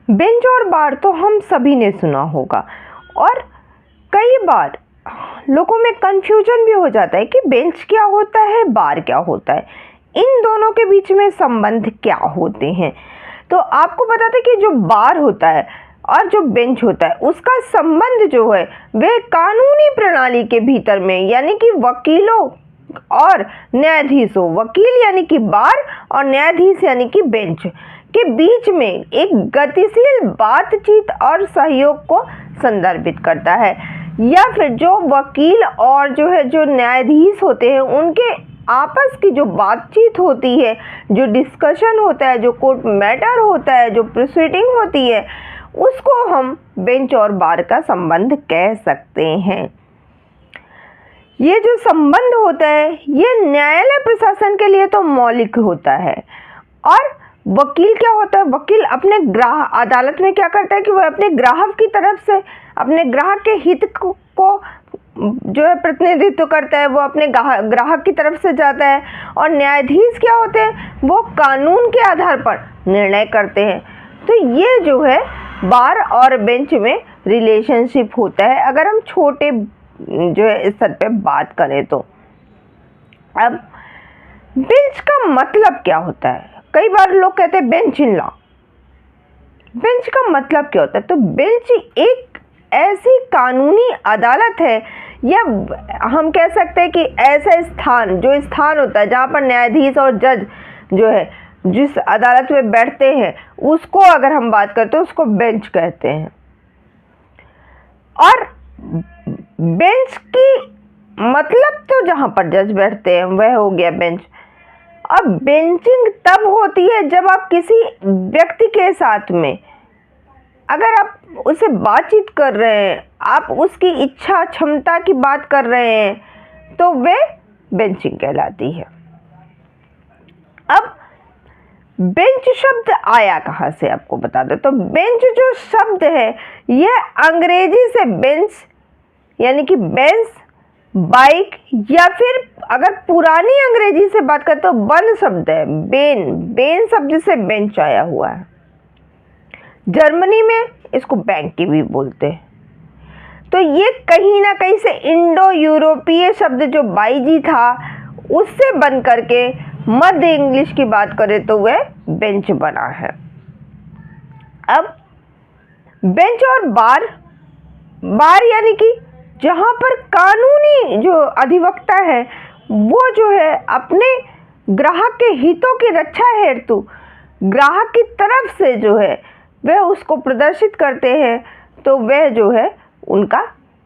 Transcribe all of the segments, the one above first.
Bench और बार तो हम सभी ने सुना होगा और कई बार लोगों में कंफ्यूजन भी हो जाता है कि बेंच क्या होता है, बार क्या होता है, इन दोनों के बीच में संबंध क्या होते हैं। तो आपको बता दें कि जो बार होता है और जो बेंच होता है उसका संबंध जो है वह कानूनी प्रणाली के भीतर में, यानी कि वकीलों और न्यायाधीशों, वकील यानी कि बार और न्यायाधीश यानी कि बेंच के बीच में एक गतिशील बातचीत और सहयोग को संदर्भित करता है, या फिर जो वकील और जो न्यायाधीश होते हैं उनके आपस की जो बातचीत होती है, जो डिस्कशन होता है, जो कोर्ट मैटर होता है, जो प्रोसीडिंग होती है, उसको हम बेंच और बार का संबंध कह सकते हैं। ये जो संबंध होता है ये न्यायालय प्रशासन के लिए तो मौलिक होता है। और वकील क्या होता है, वकील अपने अदालत में क्या करता है कि वह अपने ग्राहक की तरफ से अपने ग्राहक के हित को जो है प्रतिनिधित्व करता है, वो अपने ग्राहक की तरफ से जाता है। और न्यायाधीश क्या होते हैं, वो कानून के आधार पर निर्णय करते हैं। तो ये जो है बार और बेंच में रिलेशनशिप होता है, अगर हम छोटे जो है स्तर पे बात करें तो। अब बेंच का मतलब क्या होता है, कई बार लोग कहते हैं बेंच इन लॉ। बेंच का मतलब क्या होता है, तो बेंच एक ऐसी कानूनी अदालत है, या हम कह सकते हैं कि ऐसा स्थान, जो स्थान होता है जहाँ पर न्यायाधीश और जज जो है जिस अदालत में बैठते हैं उसको अगर हम बात करते हैं उसको बेंच कहते हैं। और बेंच की मतलब तो जहाँ पर जज बैठते हैं वह हो गया बेंच। अब बेंचिंग तब होती है जब आप किसी व्यक्ति के साथ में अगर आप उससे बातचीत कर रहे हैं, आप उसकी इच्छा क्षमता की बात कर रहे हैं, तो वह बेंचिंग कहलाती है। अब बेंच शब्द आया कहाँ से आपको बता दो, तो बेंच जो शब्द है यह अंग्रेजी से बेंच यानी कि बेंच, बाइक, या फिर अगर पुरानी अंग्रेजी से बात करें तो बन शब्द है, बेन शब्द से बेंच आया हुआ है। जर्मनी में इसको बैंक की भी बोलते हैं। तो ये कहीं ना कहीं से इंडो यूरोपीय शब्द जो बाईजी था उससे बन करके मध्य इंग्लिश की बात करें तो वह बेंच बना है। अब बेंच और बार यानी कि जहां पर कानूनी जो अधिवक्ता है वो जो है अपने ग्राहक के हितों की रक्षा हेतु ग्राहक की तरफ से जो है वह उसको प्रदर्शित करते हैं, तो वह जो है उनका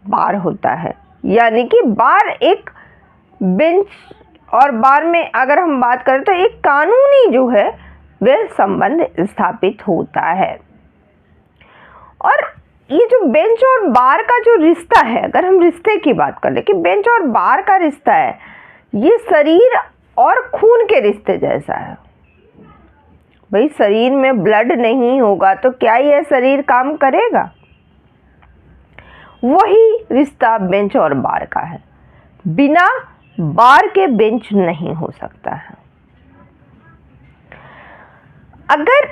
बार होता है। यानी कि बार एक बेंच और बार में अगर हम बात करें तो एक कानूनी जो है वह संबंध स्थापित होता है। और ये जो बेंच और बार का जो रिश्ता है, अगर हम रिश्ते की बात करें कि बेंच और बार का रिश्ता है, ये शरीर और खून के रिश्ते जैसा है। भाई शरीर में ब्लड नहीं होगा तो क्या यह शरीर काम करेगा? वही रिश्ता बेंच और बार का है। बिना बार के बेंच नहीं हो सकता है। अगर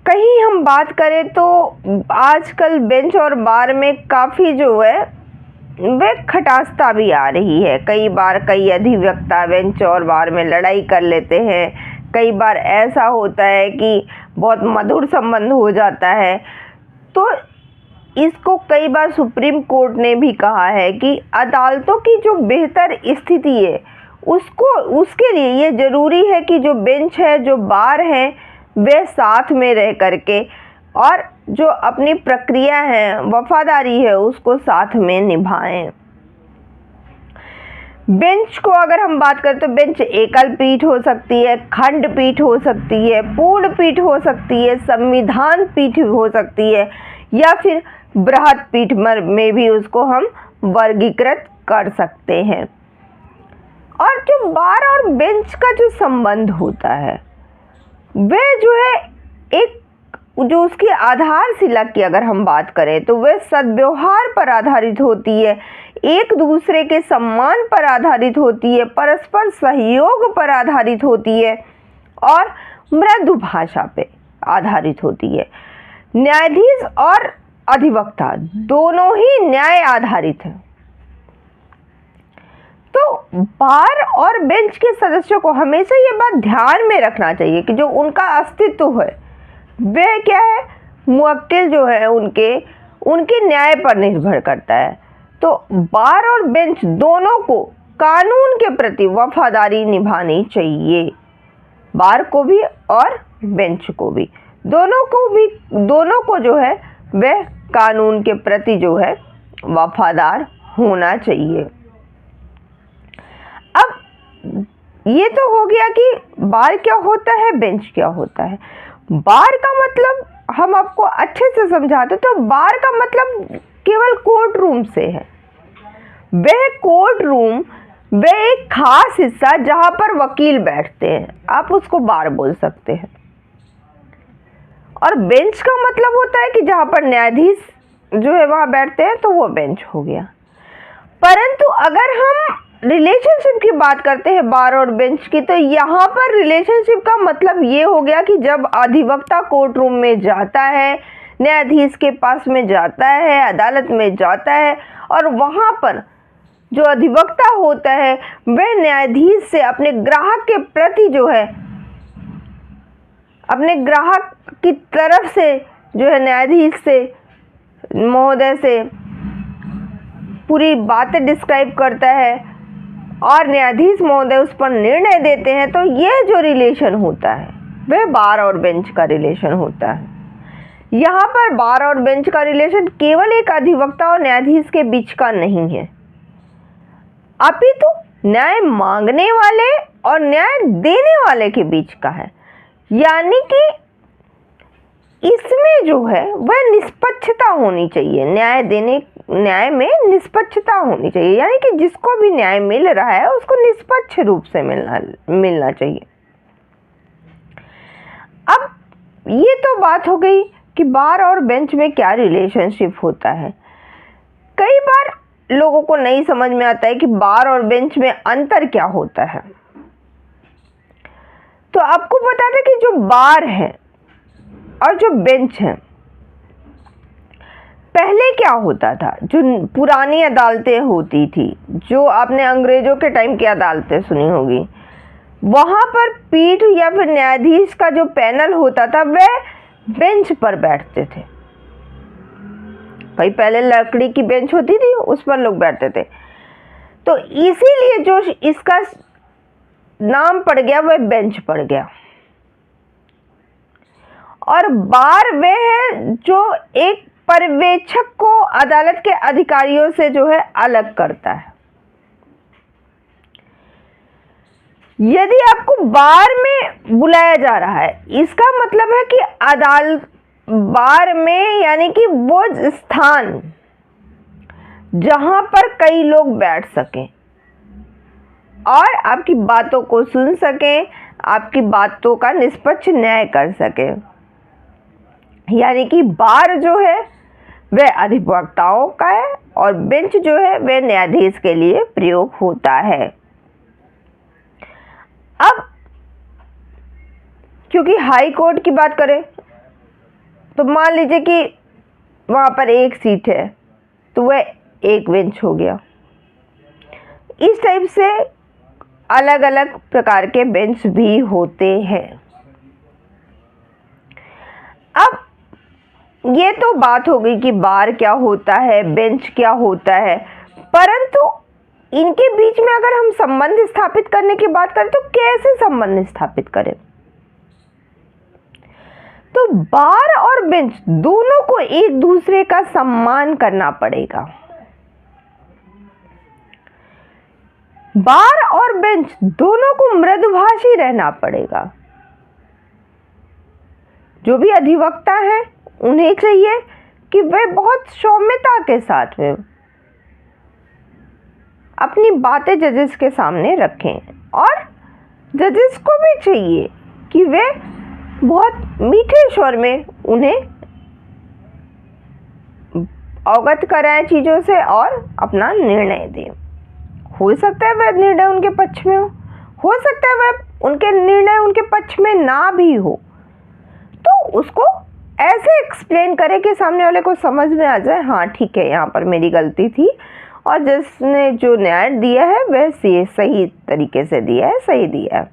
कहीं हम बात करें तो आजकल बेंच और बार में काफ़ी जो है वह खटासता भी आ रही है। कई बार कई अधिवक्ता बेंच और बार में लड़ाई कर लेते हैं। कई बार ऐसा होता है कि बहुत मधुर संबंध हो जाता है। तो इसको कई बार सुप्रीम कोर्ट ने भी कहा है कि अदालतों की जो बेहतर स्थिति है उसके लिए ये ज़रूरी है कि जो बेंच है, जो बार है, वे साथ में रह करके और जो अपनी प्रक्रिया है, वफादारी है, उसको साथ में निभाएं। बेंच को अगर हम बात करें तो बेंच एकल पीठ हो सकती है, खंड पीठ हो सकती है, पूर्ण पीठ हो सकती है, संविधान पीठ हो सकती है, या फिर बृहत पीठ में भी उसको हम वर्गीकृत कर सकते हैं। और जो बार और बेंच का जो संबंध होता है वह जो है एक जो उसकी आधारशिला की अगर हम बात करें तो वह सद्व्यवहार पर आधारित होती है, एक दूसरे के सम्मान पर आधारित होती है, परस्पर सहयोग पर आधारित होती है और मृदु भाषा पे आधारित होती है। न्यायाधीश और अधिवक्ता दोनों ही न्याय आधारित हैं। तो बार और बेंच के सदस्यों को हमेशा ये बात ध्यान में रखना चाहिए कि जो उनका अस्तित्व है वह क्या है, मुवक्किल जो है उनके न्याय पर निर्भर करता है। तो बार और बेंच दोनों को कानून के प्रति वफादारी निभानी चाहिए, बार को भी और बेंच को भी, दोनों को जो है वह कानून के प्रति जो है वफादार होना चाहिए। अब ये तो हो गया कि बार क्या होता है, बेंच क्या होता है। बार का मतलब हम आपको अच्छे से समझाते तो बार का मतलब केवल कोर्ट रूम से है। वह कोर्ट रूम वह एक खास हिस्सा जहां पर वकील बैठते हैं, आप उसको बार बोल सकते हैं। और बेंच का मतलब होता है कि जहां पर न्यायाधीश जो है वहां बैठते हैं, तो वो बेंच हो गया। परंतु अगर हम रिलेशनशिप की बात करते हैं बार और बेंच की, तो यहाँ पर रिलेशनशिप का मतलब ये हो गया कि जब अधिवक्ता कोर्ट रूम में जाता है, न्यायाधीश के पास में जाता है, अदालत में जाता है, और वहाँ पर जो अधिवक्ता होता है वह न्यायाधीश से अपने ग्राहक के प्रति जो है, अपने ग्राहक की तरफ से जो है न्यायाधीश से महोदय से पूरी बातें डिस्क्राइब करता है और न्यायाधीश महोदय उस पर निर्णय देते हैं। तो यह जो रिलेशन होता है वह बार और बेंच का रिलेशन होता है। यहाँ पर बार और बेंच का रिलेशन केवल एक अधिवक्ता और न्यायाधीश के बीच का नहीं है, अपितु न्याय मांगने वाले और न्याय देने वाले के बीच का है। यानी कि इसमें जो है वह निष्पक्षता होनी चाहिए, न्याय में निष्पक्षता होनी चाहिए, यानी कि जिसको भी न्याय मिल रहा है उसको निष्पक्ष रूप से मिलना चाहिए। अब ये तो बात हो गई कि बार और बेंच में क्या रिलेशनशिप होता है। कई बार लोगों को नहीं समझ में आता है कि बार और बेंच में अंतर क्या होता है। तो आपको बता दें कि जो बार है और जो बेंच है, पहले क्या होता था, जो पुरानी अदालतें होती थी, जो आपने अंग्रेजों के टाइम की अदालतें सुनी होगी, वहां पर पीठ या फिर न्यायाधीश का जो पैनल होता था वह बेंच पर बैठते थे। भाई पहले लकड़ी की बेंच होती थी, उस पर लोग बैठते थे। तो इसीलिए जो इसका नाम पड़ गया वह बेंच पड़ गया। और बार वह है जो एक पर्यवेक्षक को अदालत के अधिकारियों से जो है अलग करता है। यदि आपको बार में बुलाया जा रहा है, इसका मतलब है कि अदालत बार में, यानी कि वो स्थान जहां पर कई लोग बैठ सकें और आपकी बातों को सुन सकें, आपकी बातों का निष्पक्ष न्याय कर सकें। यानी कि बार जो है वह अधिवक्ताओं का है और बेंच जो है वह न्यायाधीश के लिए प्रयोग होता है। अब क्योंकि हाई कोर्ट की बात करें तो मान लीजिए कि वहां पर एक सीट है, तो वह एक बेंच हो गया। इस टाइप से अलग अलग प्रकार के बेंच भी होते हैं। अब ये तो बात हो गई कि बार क्या होता है, बेंच क्या होता है, परंतु इनके बीच में अगर हम संबंध स्थापित करने की बात करें तो कैसे संबंध स्थापित करें। तो बार और बेंच दोनों को एक दूसरे का सम्मान करना पड़ेगा। बार और बेंच दोनों को मृदुभाषी रहना पड़ेगा। जो भी अधिवक्ता है उन्हें चाहिए कि वे बहुत सौम्यता के साथ में अपनी बातें जजेस के सामने रखें, और जजेस को भी चाहिए कि वे बहुत मीठे स्वर में उन्हें अवगत कराएं चीज़ों से और अपना निर्णय दें। हो सकता है वह निर्णय उनके पक्ष में हो सकता है वह उनके निर्णय उनके पक्ष में ना भी हो, तो उसको ऐसे एक्सप्लेन करें कि सामने वाले को समझ में आ जाए, हाँ ठीक है यहाँ पर मेरी गलती थी और जिसने जो न्याय दिया है वह सही तरीके से दिया है, सही दिया है।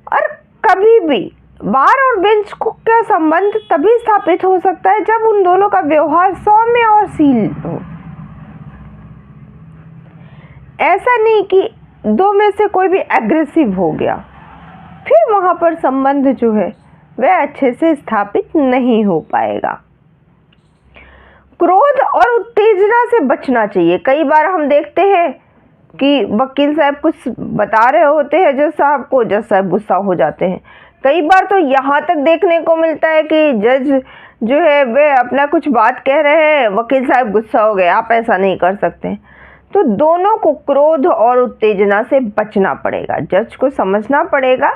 और कभी भी बार और बेंच का संबंध तभी स्थापित हो सकता है जब उन दोनों का व्यवहार सौम्य और शील हो। ऐसा नहीं कि दो में से कोई भी एग्रेसिव हो गया, फिर वहाँ पर संबंध जो है वह अच्छे से स्थापित नहीं हो पाएगा। क्रोध और उत्तेजना से बचना चाहिए। कई बार हम देखते हैं कि वकील साहब कुछ बता रहे होते हैं जज साहब को, जज साहब गुस्सा हो जाते हैं। कई बार तो यहाँ तक देखने को मिलता है कि जज जो है वे अपना कुछ बात कह रहे हैं, वकील साहब गुस्सा हो गए, आप ऐसा नहीं कर सकते। तो दोनों को क्रोध और उत्तेजना से बचना पड़ेगा। जज को समझना पड़ेगा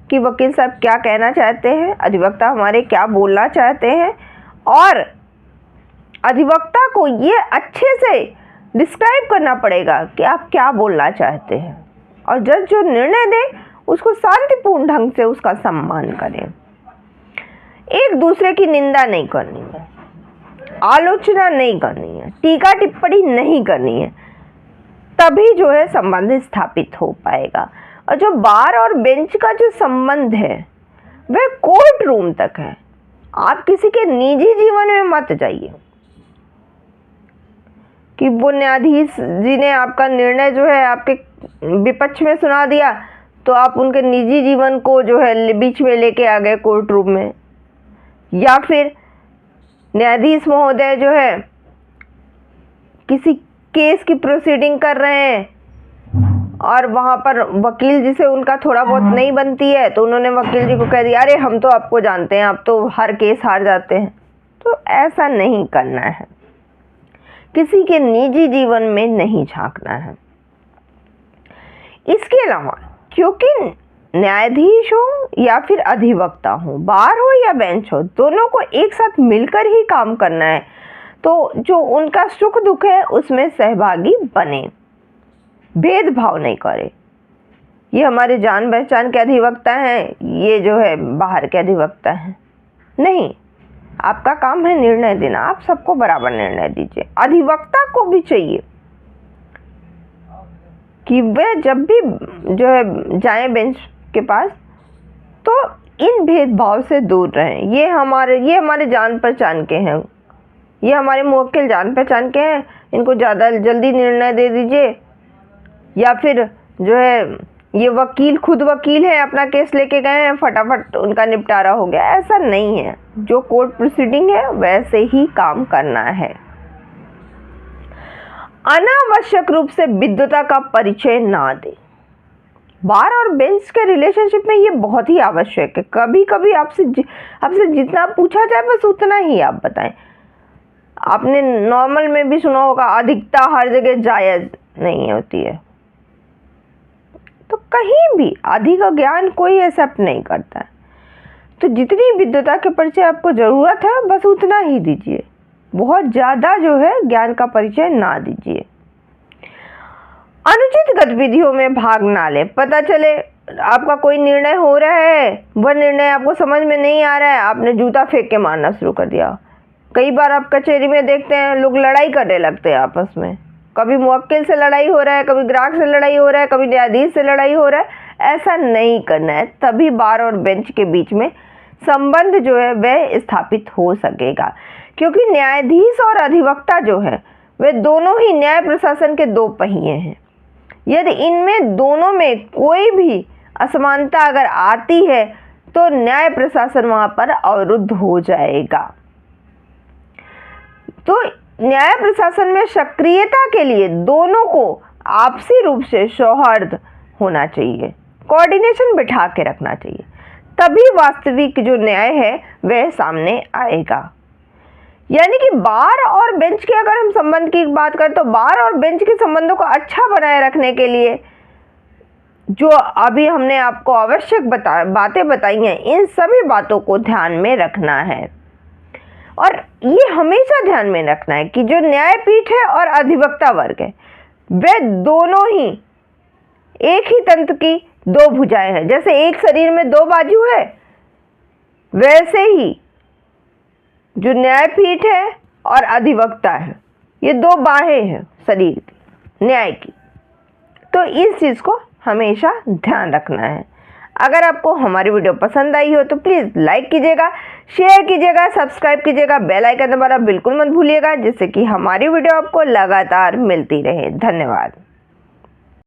कि वकील साहब क्या कहना चाहते हैं, अधिवक्ता हमारे क्या बोलना चाहते हैं, और अधिवक्ता को ये अच्छे से डिस्क्राइब करना पड़ेगा कि आप क्या बोलना चाहते हैं, और जज जो निर्णय दे उसको शांतिपूर्ण ढंग से उसका सम्मान करें। एक दूसरे की निंदा नहीं करनी है, आलोचना नहीं करनी है, टीका टिप्पणी नहीं करनी है, तभी जो है संबंध स्थापित हो पाएगा। और जो बार और बेंच का जो संबंध है वह कोर्ट रूम तक है। आप किसी के निजी जीवन में मत जाइए कि वो न्यायाधीश जी ने आपका निर्णय जो है आपके विपक्ष में सुना दिया तो आप उनके निजी जीवन को जो है बीच में लेके आ गए कोर्ट रूम में, या फिर न्यायाधीश महोदय जो है किसी केस की प्रोसीडिंग कर रहे हैं और वहाँ पर वकील जी से उनका थोड़ा बहुत नहीं बनती है तो उन्होंने वकील जी को कह दिया, अरे हम तो आपको जानते हैं, आप तो हर केस हार जाते हैं। तो ऐसा नहीं करना है, किसी के निजी जीवन में नहीं झांकना है। इसके अलावा क्योंकि न्यायाधीश हो या फिर अधिवक्ता हो, बार हो या बेंच हो, दोनों को एक साथ मिलकर ही काम करना है। तो जो उनका सुख दुख है उसमें सहभागी बने, भेदभाव नहीं करे। ये हमारे जान पहचान के अधिवक्ता हैं, ये जो है बाहर के अधिवक्ता हैं, नहीं। आपका काम है निर्णय देना, आप सबको बराबर निर्णय दीजिए। अधिवक्ता को भी चाहिए कि वे जब भी जो है जाएं बेंच के पास तो इन भेदभाव से दूर रहें। ये हमारे जान पहचान के हैं, ये हमारे मुवक्किल जान पहचान के हैं, इनको ज़्यादा जल्दी निर्णय दे दीजिए। या फिर जो है ये वकील खुद वकील है, अपना केस लेके गए हैं, फटाफट उनका निपटारा हो गया, ऐसा नहीं है। जो कोर्ट प्रोसीडिंग है वैसे ही काम करना है। अनावश्यक रूप से विद्वता का परिचय ना दे। बार और बेंच के रिलेशनशिप में ये बहुत ही आवश्यक है। कभी कभी आपसे जितना पूछा जाए बस उतना ही आप बताएं। आपने नॉर्मल में भी सुना होगा, अधिकता हर जगह जायज़ नहीं होती है। तो कहीं भी अधिक ज्ञान कोई एक्सेप्ट नहीं करता है। तो जितनी विद्वता के परिचय आपको ज़रूरत है बस उतना ही दीजिए, बहुत ज़्यादा जो है ज्ञान का परिचय ना दीजिए। अनुचित गतिविधियों में भाग ना ले। पता चले आपका कोई निर्णय हो रहा है, वह निर्णय आपको समझ में नहीं आ रहा है, आपने जूता फेंक के मारना शुरू कर दिया। कई बार आप कचहरी में देखते हैं लोग लड़ाई करने लगते हैं आपस में, कभी मुवक्किल से लड़ाई हो रहा है, कभी ग्राहक से लड़ाई हो रहा है, कभी न्यायाधीश से लड़ाई हो रहा है। ऐसा नहीं करना है, तभी बार और बेंच के बीच में संबंध जो है वह स्थापित हो सकेगा। क्योंकि न्यायाधीश और अधिवक्ता जो है वे दोनों ही न्याय प्रशासन के दो पहिए हैं। यदि इनमें दोनों में कोई भी असमानता अगर आती है तो न्याय प्रशासन वहाँ पर अवरुद्ध हो जाएगा। तो न्याय प्रशासन में सक्रियता के लिए दोनों को आपसी रूप से सौहार्द होना चाहिए, कोऑर्डिनेशन बिठा के रखना चाहिए, तभी वास्तविक जो न्याय है वह सामने आएगा। यानी कि बार और बेंच के अगर हम संबंध की बात करें तो बार और बेंच के संबंधों को अच्छा बनाए रखने के लिए जो अभी हमने आपको आवश्यक बातें बताई हैं, इन सभी बातों को ध्यान में रखना है। और ये हमेशा ध्यान में रखना है कि जो न्यायपीठ है और अधिवक्ता वर्ग है वे दोनों ही एक ही तंत्र की दो भुजाएं हैं। जैसे एक शरीर में दो बाजू है वैसे ही जो न्यायपीठ है और अधिवक्ता है, ये दो बाहें हैं शरीर की, न्याय की। तो इस चीज़ को हमेशा ध्यान रखना है। अगर आपको हमारी वीडियो पसंद आई हो तो प्लीज़ लाइक कीजिएगा, शेयर कीजिएगा, सब्सक्राइब कीजिएगा, बेल आइकन दबाना बिल्कुल मत भूलिएगा, जिससे कि हमारी वीडियो आपको लगातार मिलती रहे। धन्यवाद।